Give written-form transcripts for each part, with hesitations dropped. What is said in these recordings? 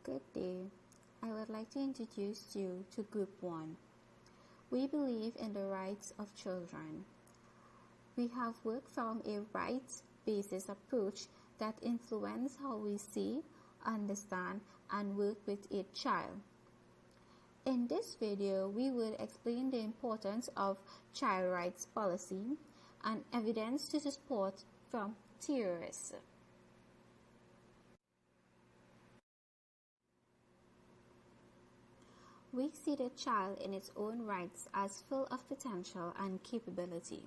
Good day. I would like to introduce you to Group 1. We believe in the rights of children. We have worked from a rights-based approach that influences how we see, understand, and work with a child. In this video, we will explain the importance of child rights policy and evidence to support from theorists. We see the child in its own rights as full of potential and capability.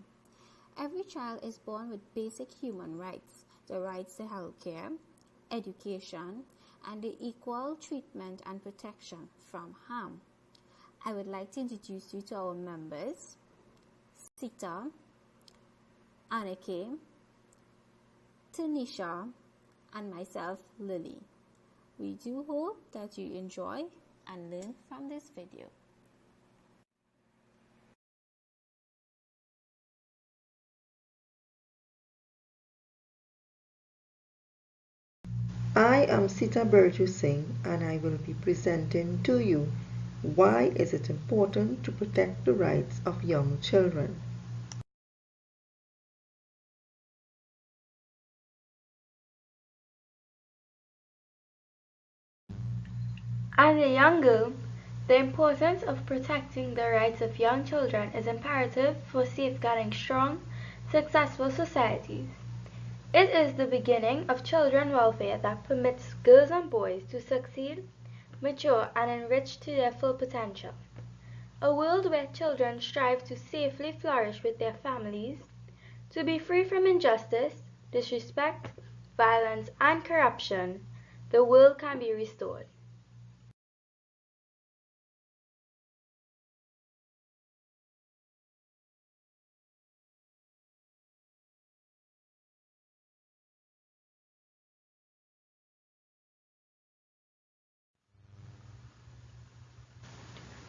Every child is born with basic human rights, the rights to healthcare, education, and the equal treatment and protection from harm. I would like to introduce you to our members, Sita, Anike, Tanisha, and myself, Lily. We do hope that you enjoy and learn from this video. I am Sita Burju Singh and I will be presenting to you why is it important to protect the rights of young children. As a young girl, the importance of protecting the rights of young children is imperative for safeguarding strong, successful societies. It is the beginning of children welfare that permits girls and boys to succeed, mature, and enrich to their full potential. A world where children strive to safely flourish with their families, to be free from injustice, disrespect, violence, and corruption, the world can be restored.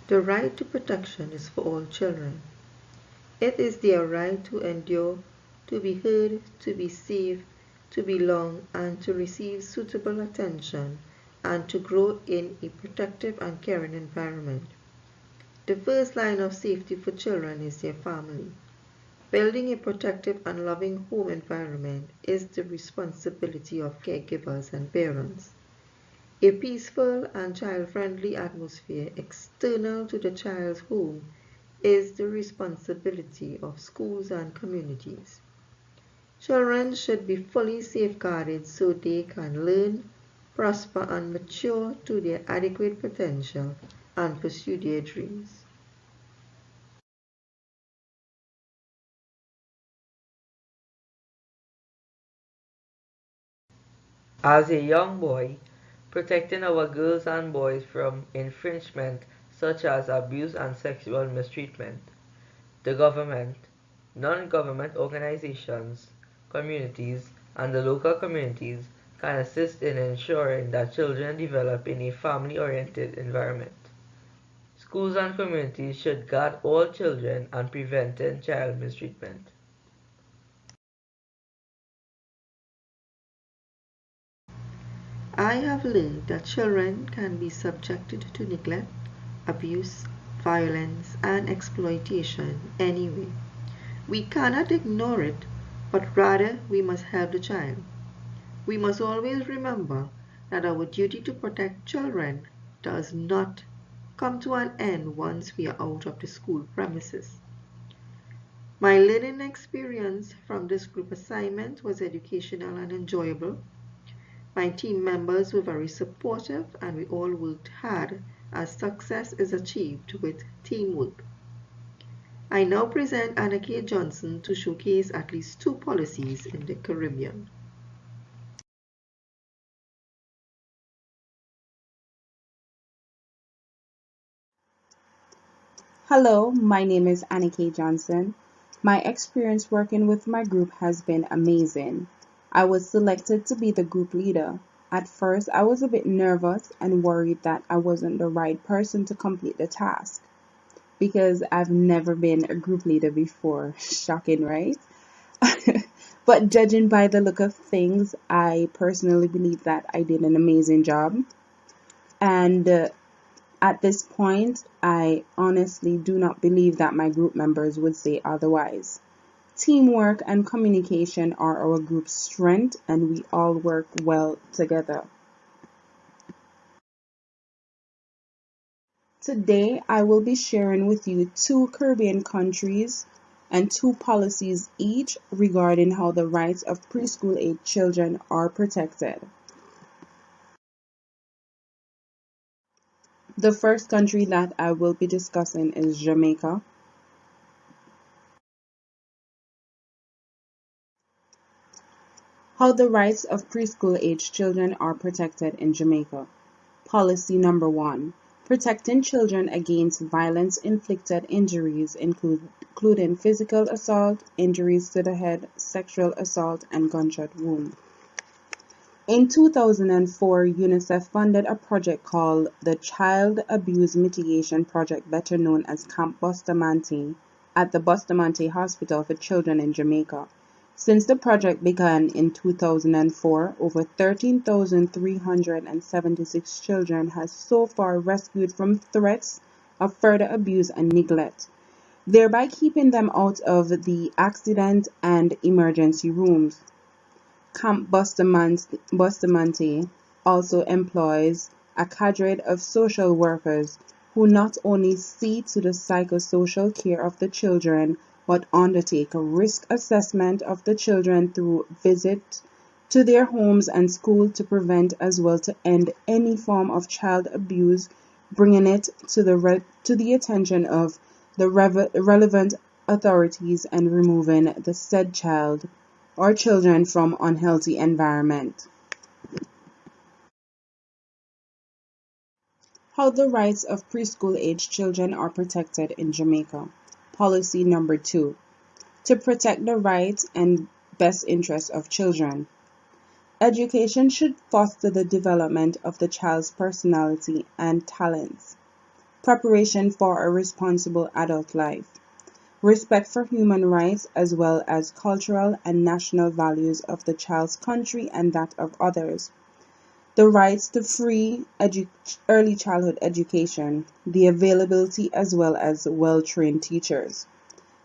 The right to protection is for all children. It is their right to endure, to be heard, to be safe, to belong, and to receive suitable attention, and to grow in a protective and caring environment. The first line of safety for children is their family. Building a protective and loving home environment is the responsibility of caregivers and parents. A peaceful and child-friendly atmosphere external to the child's home is the responsibility of schools and communities. Children should be fully safeguarded so they can learn, prosper, and mature to their adequate potential and pursue their dreams. As a young boy, protecting our girls and boys from infringement such as abuse and sexual mistreatment. The government, non-government organizations, communities, and the local communities can assist in ensuring that children develop in a family-oriented environment. Schools and communities should guard all children and preventing child mistreatment. I have learned that children can be subjected to neglect, abuse, violence, and exploitation anyway. We cannot ignore it, but rather we must help the child. We must always remember that our duty to protect children does not come to an end once we are out of the school premises. My learning experience from this group assignment was educational and enjoyable. My team members were very supportive and we all worked hard as success is achieved with teamwork. I now present Anike Johnson to showcase at least 2 policies in the Caribbean. Hello, my name is Anike Johnson. My experience working with my group has been amazing. I was selected to be the group leader. At first, I was a bit nervous and worried that I wasn't the right person to complete the task because I've never been a group leader before. Shocking, right? But judging by the look of things, I personally believe that I did an amazing job. And at this point, I honestly do not believe that my group members would say otherwise. Teamwork and communication are our group's strength, and we all work well together. Today, I will be sharing with you two Caribbean countries and two policies each regarding how the rights of preschool age children are protected. The first country that I will be discussing is Jamaica. How the rights of preschool age children are protected in Jamaica. Policy number 1. Protecting children against violence-inflicted injuries including physical assault, injuries to the head, sexual assault, and gunshot wound. In 2004, UNICEF funded a project called the Child Abuse Mitigation Project, better known as Camp Bustamante, at the Bustamante Hospital for Children in Jamaica. Since the project began in 2004, over 13,376 children has so far rescued from threats of further abuse and neglect, thereby keeping them out of the accident and emergency rooms. Camp Bustamante also employs a cadre of social workers who not only see to the psychosocial care of the children but undertake a risk assessment of the children through visits to their homes and school to prevent as well to end any form of child abuse, bringing it to the attention of the relevant authorities and removing the said child or children from unhealthy environment. How the rights of preschool age children are protected in Jamaica. Policy number 2. To protect the rights and best interests of children. Education should foster the development of the child's personality and talents. Preparation for a responsible adult life. Respect for human rights as well as cultural and national values of the child's country and that of others. The rights to free early childhood education, the availability as well as well-trained teachers.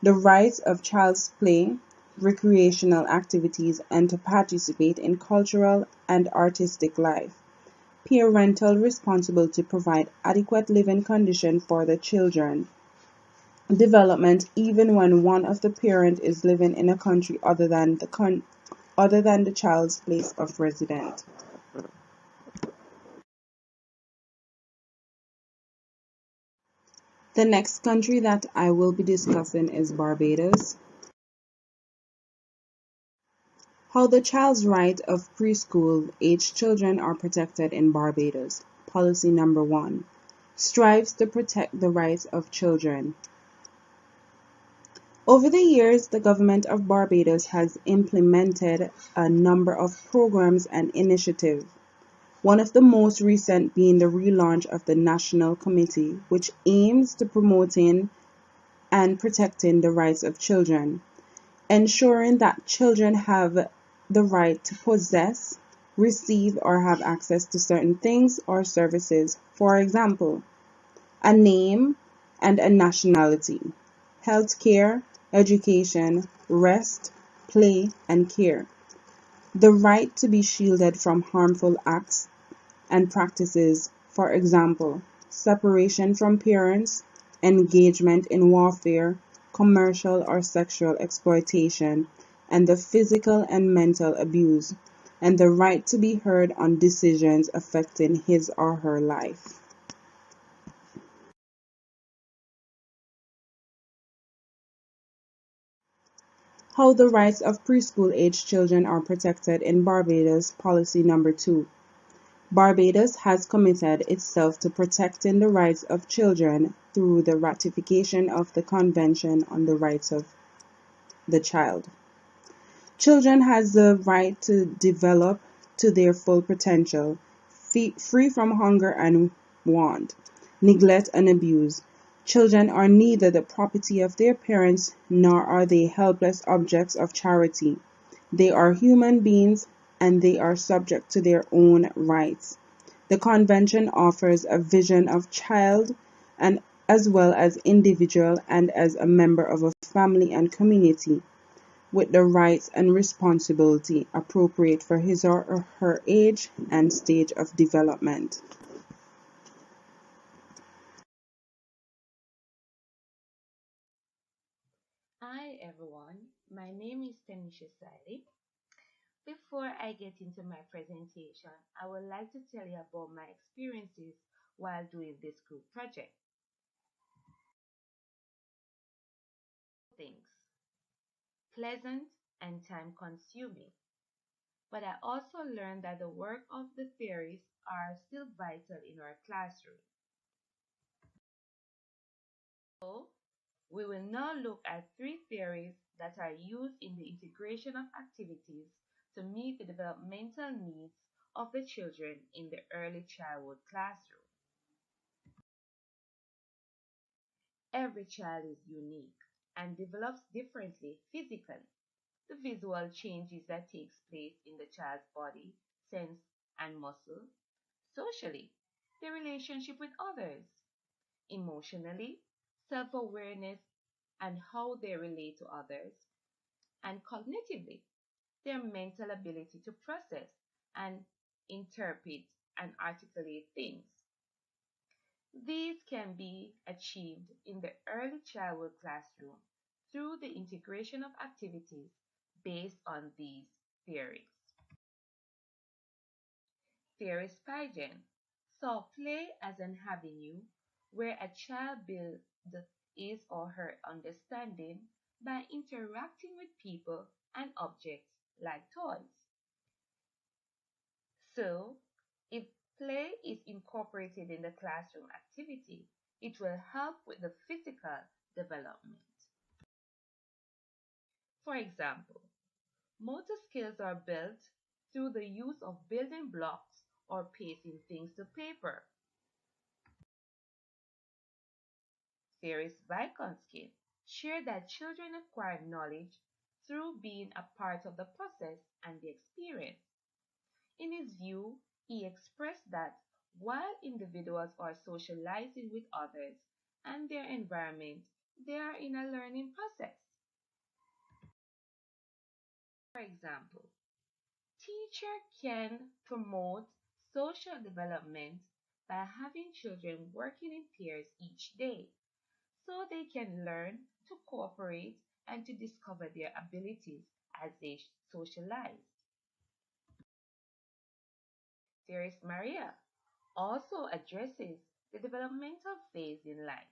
The rights of child's play, recreational activities, and to participate in cultural and artistic life. Parental responsibility to provide adequate living conditions for the children. Development even when one of the parent is living in a country other than the child's place of residence. The next country that I will be discussing is Barbados. How the child's right of preschool age children are protected in Barbados. Policy number 1. Strives to protect the rights of children. Over the years, the government of Barbados has implemented a number of programs and initiatives. One of the most recent being the relaunch of the National Committee, which aims to promoting and protecting the rights of children, ensuring that children have the right to possess, receive, or have access to certain things or services. For example, a name and a nationality, health care, education, rest, play, and care. The right to be shielded from harmful acts and practices, for example, separation from parents, engagement in warfare, commercial or sexual exploitation, and the physical and mental abuse, and the right to be heard on decisions affecting his or her life. How the rights of preschool age children are protected in Barbados. Policy number 2. Barbados has committed itself to protecting the rights of children through the ratification of the Convention on the Rights of the Child. Children has the right to develop to their full potential, free from hunger and want, neglect and abuse. Children are neither the property of their parents nor are they helpless objects of charity. They are human beings and they are subject to their own rights. The convention offers a vision of child and as well as individual and as a member of a family and community with the rights and responsibility appropriate for his or her age and stage of development. Hi everyone, my name is Tanisha Siley. Before I get into my presentation, I would like to tell you about my experiences while doing this group project. Things pleasant and time consuming, but I also learned that the work of the theories are still vital in our classroom. So, we will now look at three theories that are used in the integration of activities to meet the developmental needs of the children in the early childhood classroom. Every child is unique and develops differently physically. The visual changes that takes place in the child's body, sense, and muscle, socially, their relationship with others, emotionally, self-awareness, and how they relate to others, and cognitively, their mental ability to process and interpret and articulate things. These can be achieved in the early childhood classroom through the integration of activities based on these theories. Theory Spigen saw play as an avenue where a child builds his or her understanding by interacting with people and objects like toys. So, if play is incorporated in the classroom activity, it will help with the physical development. For example, motor skills are built through the use of building blocks or pasting things to paper. Theories Vygotsky share that children acquire knowledge through being a part of the process and the experience. In his view, he expressed that while individuals are socializing with others and their environment, they are in a learning process. For example, teacher can promote social development by having children working in pairs each day so they can learn to cooperate and to discover their abilities as they socialize. There's Maria also addresses the developmental phase in life.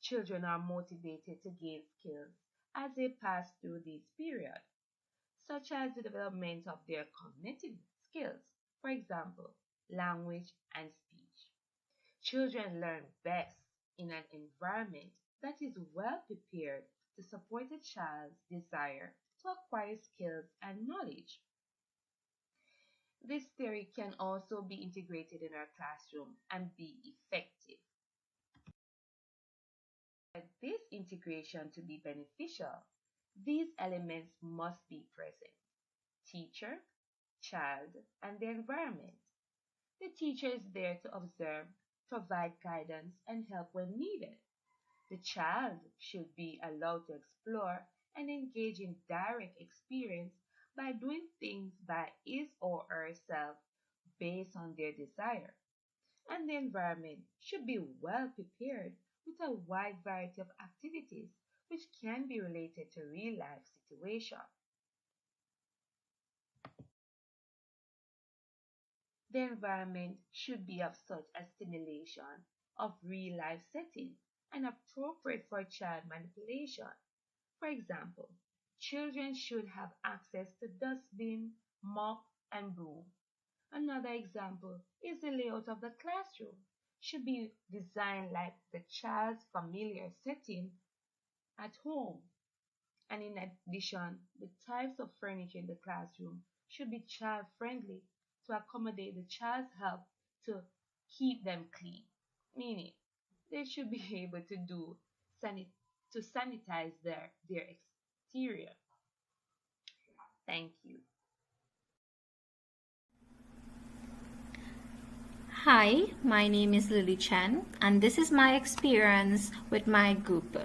Children are motivated to gain skills as they pass through this period, such as the development of their cognitive skills, for example, language and speech. Children learn best in an environment that is well prepared to support a child's desire to acquire skills and knowledge. This theory can also be integrated in our classroom and be effective. For this integration to be beneficial, these elements must be present: teacher, child, and the environment. The teacher is there to observe, provide guidance, and help when needed. The child should be allowed to explore and engage in direct experience by doing things by his or herself based on their desire. And the environment should be well prepared with a wide variety of activities which can be related to real life situations. The environment should be of such a stimulation of real life setting and appropriate for child manipulation. For example, children should have access to dustbin, mop, and broom. Another example is the layout of the classroom should be designed like the child's familiar setting at home. And in addition, the types of furniture in the classroom should be child friendly to accommodate the child's help to keep them clean. Meaning, they should be able to to sanitize their exterior. Thank you. Hi, my name is Lily Chen, and this is my experience with my group.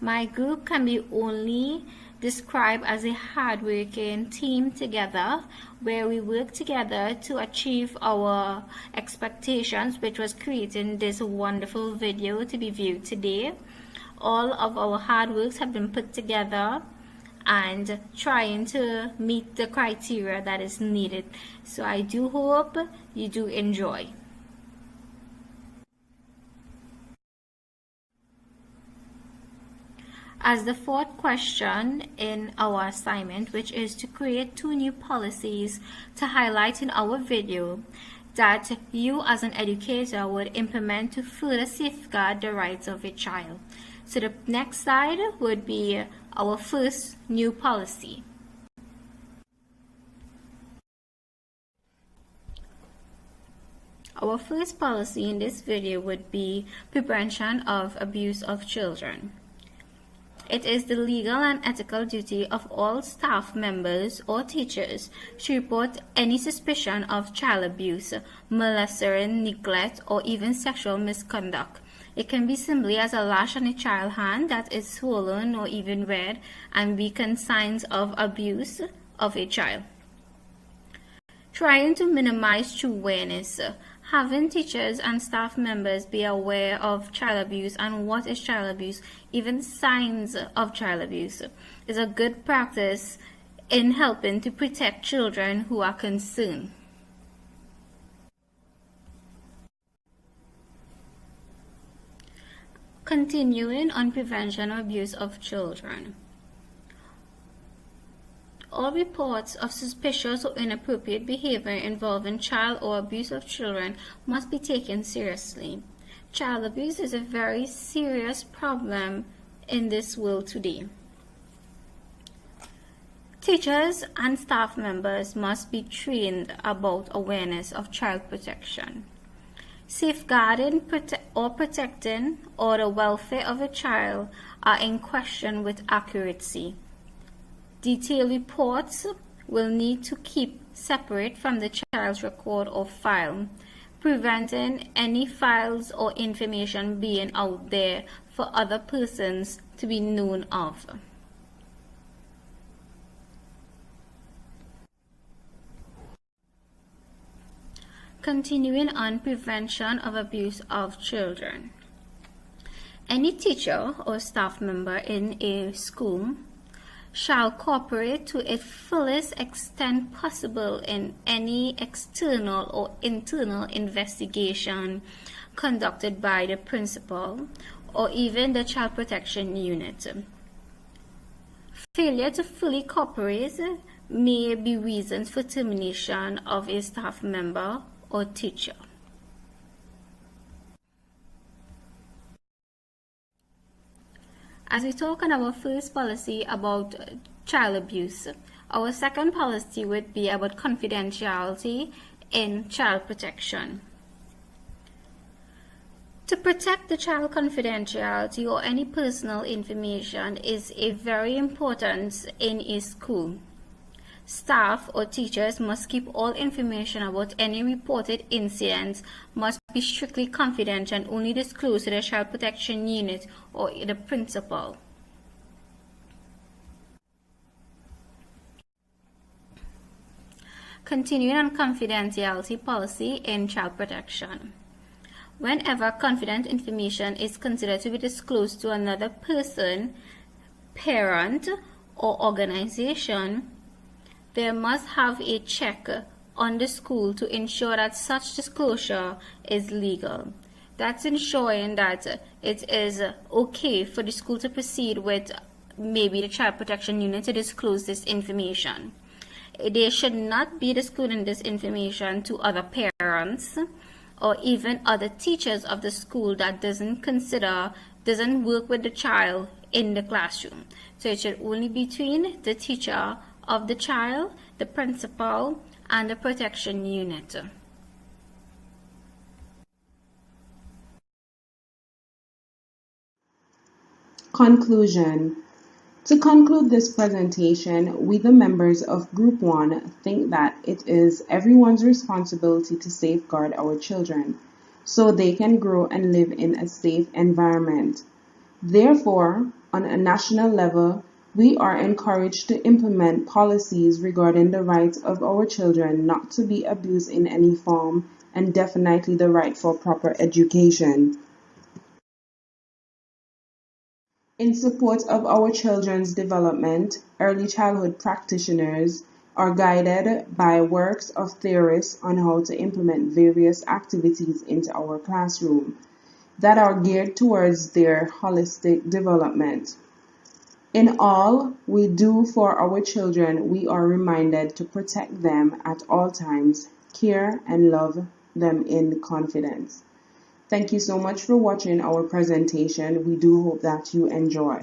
My group can be only described as a hardworking team together where we work together to achieve our expectations, which was creating this wonderful video to be viewed today. All of our hard works have been put together and trying to meet the criteria that is needed. So I do hope you do enjoy. As the fourth question in our assignment, which is to create 2 new policies to highlight in our video that you as an educator would implement to further safeguard the rights of a child. So the next slide would be our first new policy. Our first policy in this video would be prevention of abuse of children. It is the legal and ethical duty of all staff members or teachers to report any suspicion of child abuse, molestation, neglect, or even sexual misconduct. It can be simply as a lash on a child's hand that is swollen or even red and weaken signs of abuse of a child. Trying to minimize true awareness. Having teachers and staff members be aware of child abuse and what is child abuse, even signs of child abuse, is a good practice in helping to protect children who are concerned. Continuing on prevention of abuse of children. All reports of suspicious or inappropriate behavior involving child or abuse of children must be taken seriously. Child abuse is a very serious problem in this world today. Teachers and staff members must be trained about awareness of child protection. Safeguarding or protecting or the welfare of a child are in question with accuracy. Detailed reports will need to keep separate from the child's record or file, preventing any files or information being out there for other persons to be known of. Continuing on prevention of abuse of children. Any teacher or staff member in a school shall cooperate to its fullest extent possible in any external or internal investigation conducted by the principal or even the child protection unit. Failure to fully cooperate may be reasons for termination of a staff member or teacher. As we talk on our first policy about child abuse, our second policy would be about confidentiality in child protection. To protect the child confidentiality or any personal information is a very important in a school. Staff or teachers must keep all information about any reported incidents must be strictly confidential and only disclosed to the child protection unit or the principal. Continuing on confidentiality policy in child protection. Whenever confidential information is considered to be disclosed to another person, parent, or organization, there must have a check on the school to ensure that such disclosure is legal. That's ensuring that it is okay for the school to proceed with maybe the child protection unit to disclose this information. They should not be disclosing this information to other parents or even other teachers of the school that doesn't work with the child in the classroom. So it should only be between the teacher of the child, the principal, and the protection unit. Conclusion. To conclude this presentation, we the members of Group 1 think that it is everyone's responsibility to safeguard our children so they can grow and live in a safe environment. Therefore, on a national level, we are encouraged to implement policies regarding the rights of our children not to be abused in any form and definitely the right for proper education. In support of our children's development, early childhood practitioners are guided by works of theorists on how to implement various activities into our classroom that are geared towards their holistic development. In all we do for our children, we are reminded to protect them at all times, care and love them in confidence. Thank you so much for watching our presentation. We do hope that you enjoy.